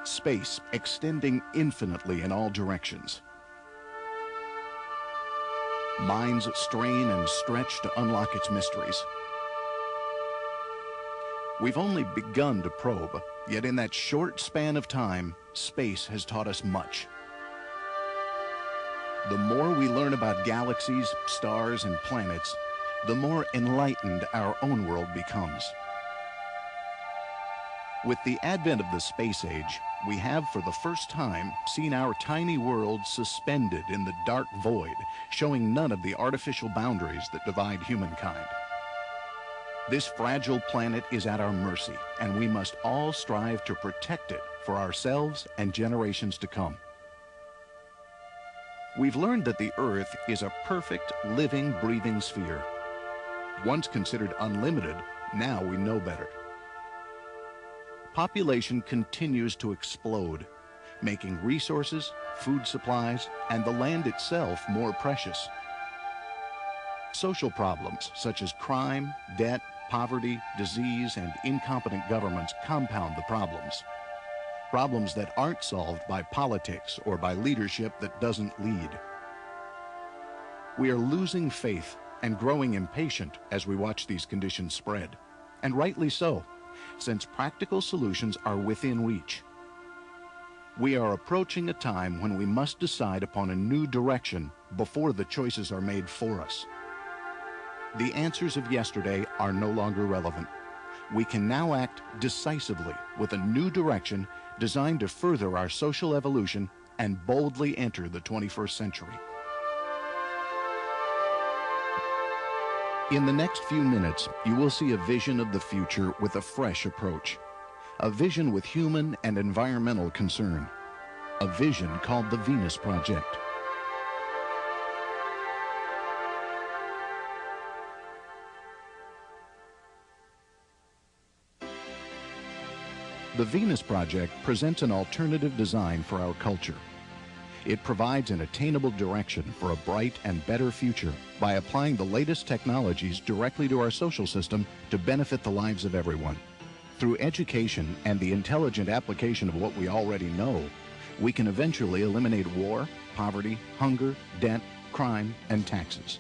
space extending infinitely in all directions. Minds strain and stretch to unlock its mysteries. We've only begun to probe, yet in that short span of time, space has taught us much. The more we learn about galaxies, stars, and planets, the more enlightened our own world becomes. With the advent of the space age, we have for the first time seen our tiny world suspended in the dark void, showing none of the artificial boundaries that divide humankind. This fragile planet is at our mercy, and we must all strive to protect it for ourselves and generations to come. We've learned that the Earth is a perfect, living, breathing sphere. Once considered unlimited, now we know better. Population continues to explode, making resources, food supplies, and the land itself more precious. Social problems such as crime, debt, poverty, disease, and incompetent governments compound the problems. Problems that aren't solved by politics or by leadership that doesn't lead. We are losing faith and growing impatient as we watch these conditions spread, and rightly so, since practical solutions are within reach. We are approaching a time when we must decide upon a new direction before the choices are made for us. The answers of yesterday are no longer relevant. We can now act decisively with a new direction designed to further our social evolution and boldly enter the 21st century. In the next few minutes, you will see a vision of the future with a fresh approach. A vision with human and environmental concern. A vision called the Venus Project. The Venus Project presents an alternative design for our culture. It provides an attainable direction for a bright and better future by applying the latest technologies directly to our social system to benefit the lives of everyone. Through education and the intelligent application of what we already know, we can eventually eliminate war, poverty, hunger, debt, crime, and taxes.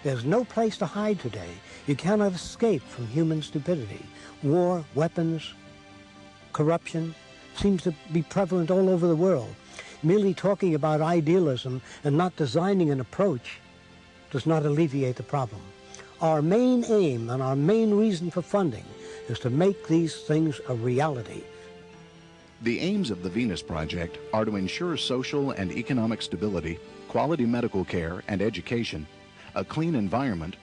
There's no place to hide today. You cannot escape from human stupidity. War, weapons, corruption seems to be prevalent all over the world. Merely talking about idealism and not designing an approach does not alleviate the problem. Our main aim and our main reason for funding is to make these things a reality. The aims of the Venus Project are to ensure social and economic stability, quality medical care and education, a clean environment,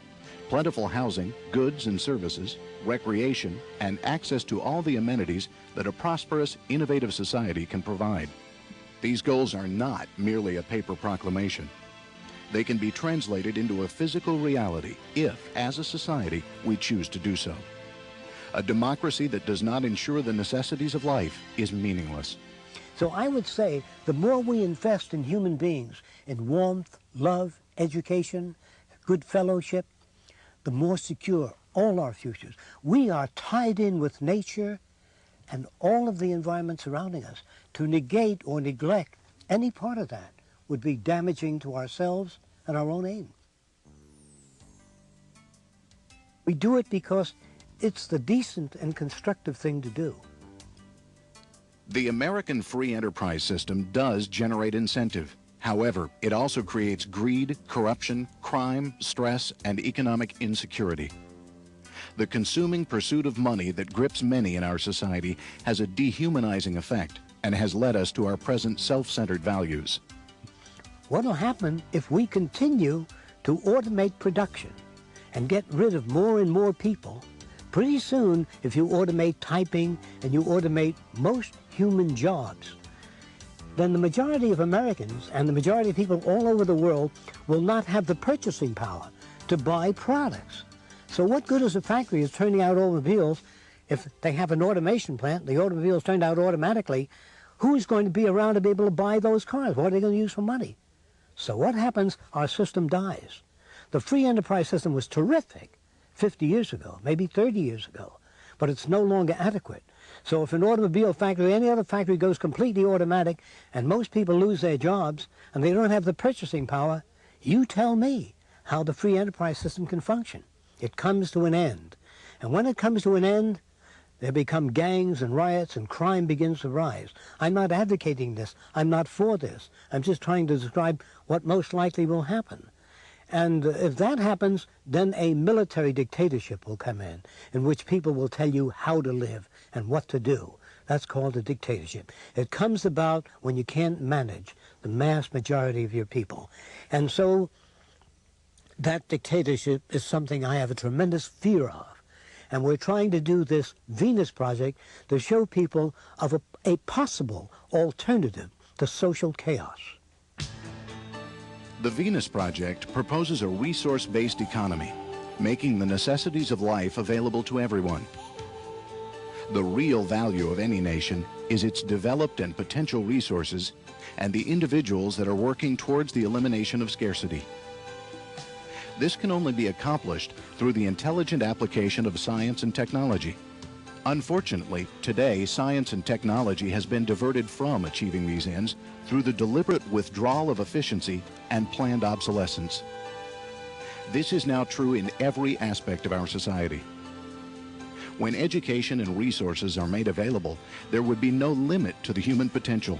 plentiful housing, goods and services, recreation, and access to all the amenities that a prosperous, innovative society can provide. These goals are not merely a paper proclamation. They can be translated into a physical reality if, as a society, we choose to do so. A democracy that does not ensure the necessities of life is meaningless. So I would say the more we invest in human beings, in warmth, love, education, good fellowship, the more secure all our futures. We are tied in with nature and all of the environment surrounding us. To negate or neglect any part of that would be damaging to ourselves and our own aim. We do it because it's the decent and constructive thing to do. The American free enterprise system does generate incentive. However, it also creates greed, corruption, crime, stress, and economic insecurity. The consuming pursuit of money that grips many in our society has a dehumanizing effect and has led us to our present self-centered values. What will happen if we continue to automate production and get rid of more and more people? Pretty soon, if you automate typing and you automate most human jobs, then the majority of Americans and the majority of people all over the world will not have the purchasing power to buy products. So what good is a factory that's turning out automobiles if they have an automation plant, the automobiles turned out automatically? Who's going to be around to be able to buy those cars? What are they going to use for money? So what happens? Our system dies. The free enterprise system was terrific 50 years ago, maybe 30 years ago. but it's no longer adequate. So if an automobile factory, any other factory goes completely automatic and most people lose their jobs and they don't have the purchasing power, you tell me how the free enterprise system can function. It comes to an end. And when it comes to an end, there become gangs and riots and crime begins to rise. I'm not advocating this. I'm not for this. I'm just trying to describe what most likely will happen. And if that happens, then a military dictatorship will come in which people will tell you how to live and what to do. That's called a dictatorship. It comes about when you can't manage the mass majority of your people. And so that dictatorship is something I have a tremendous fear of. And we're trying to do this Venus Project to show people of a possible alternative to social chaos. The Venus Project proposes a resource-based economy, making the necessities of life available to everyone. The real value of any nation is its developed and potential resources and the individuals that are working towards the elimination of scarcity. This can only be accomplished through the intelligent application of science and technology. Unfortunately, today, science and technology has been diverted from achieving these ends through the deliberate withdrawal of efficiency and planned obsolescence. This is now true in every aspect of our society. When education and resources are made available, there would be no limit to the human potential.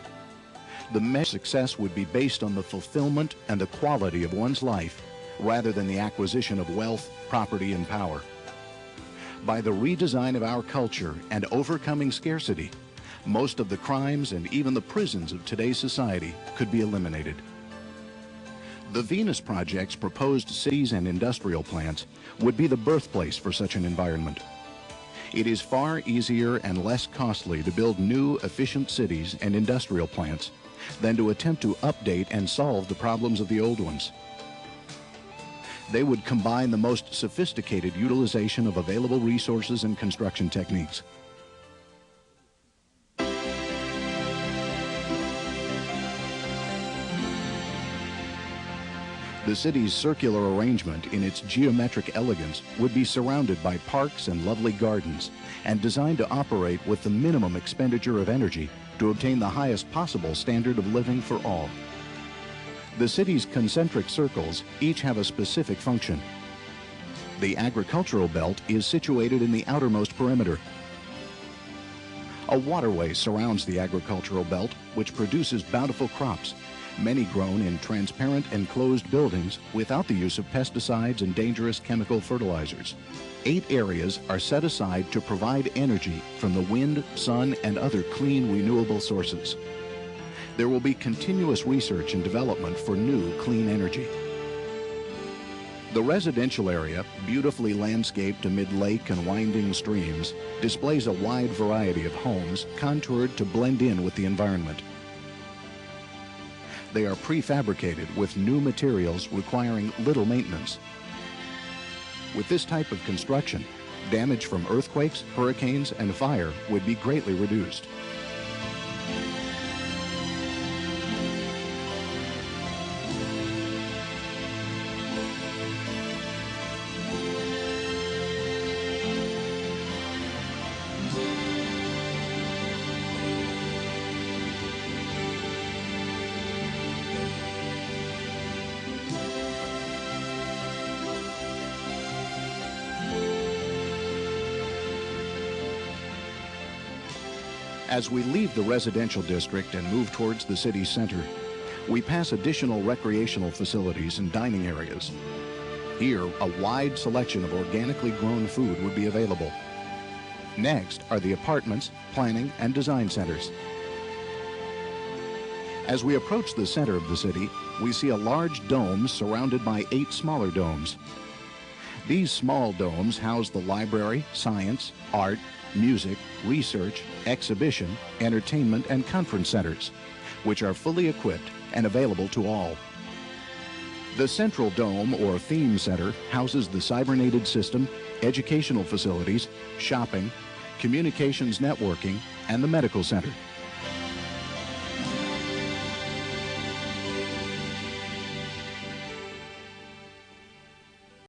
The measure of success would be based on the fulfillment and the quality of one's life, rather than the acquisition of wealth, property, and power. By the redesign of our culture and overcoming scarcity, most of the crimes and even the prisons of today's society could be eliminated. The Venus Project's proposed cities and industrial plants would be the birthplace for such an environment. It is far easier and less costly to build new, efficient cities and industrial plants than to attempt to update and solve the problems of the old ones. They would combine the most sophisticated utilization of available resources and construction techniques. The city's circular arrangement in its geometric elegance would be surrounded by parks and lovely gardens and designed to operate with the minimum expenditure of energy to obtain the highest possible standard of living for all. The city's concentric circles each have a specific function. The agricultural belt is situated in the outermost perimeter. A waterway surrounds the agricultural belt, which produces bountiful crops, many grown in transparent enclosed buildings without the use of pesticides and dangerous chemical fertilizers. 8 areas are set aside to provide energy from the wind, sun, and other clean, renewable sources. There will be continuous research and development for new clean energy. The residential area, beautifully landscaped amid lake and winding streams, displays a wide variety of homes contoured to blend in with the environment. They are prefabricated with new materials requiring little maintenance. With this type of construction, damage from earthquakes, hurricanes, and fire would be greatly reduced. As we leave the residential district and move towards the city center, we pass additional recreational facilities and dining areas. Here, a wide selection of organically grown food would be available. Next are the apartments, planning, and design centers. As we approach the center of the city, we see a large dome surrounded by 8 smaller domes. These small domes house the library, science, art, music, research, exhibition, entertainment, and conference centers, which are fully equipped and available to all. The central dome or theme center houses the cybernated system, educational facilities, shopping, communications networking, and the medical center.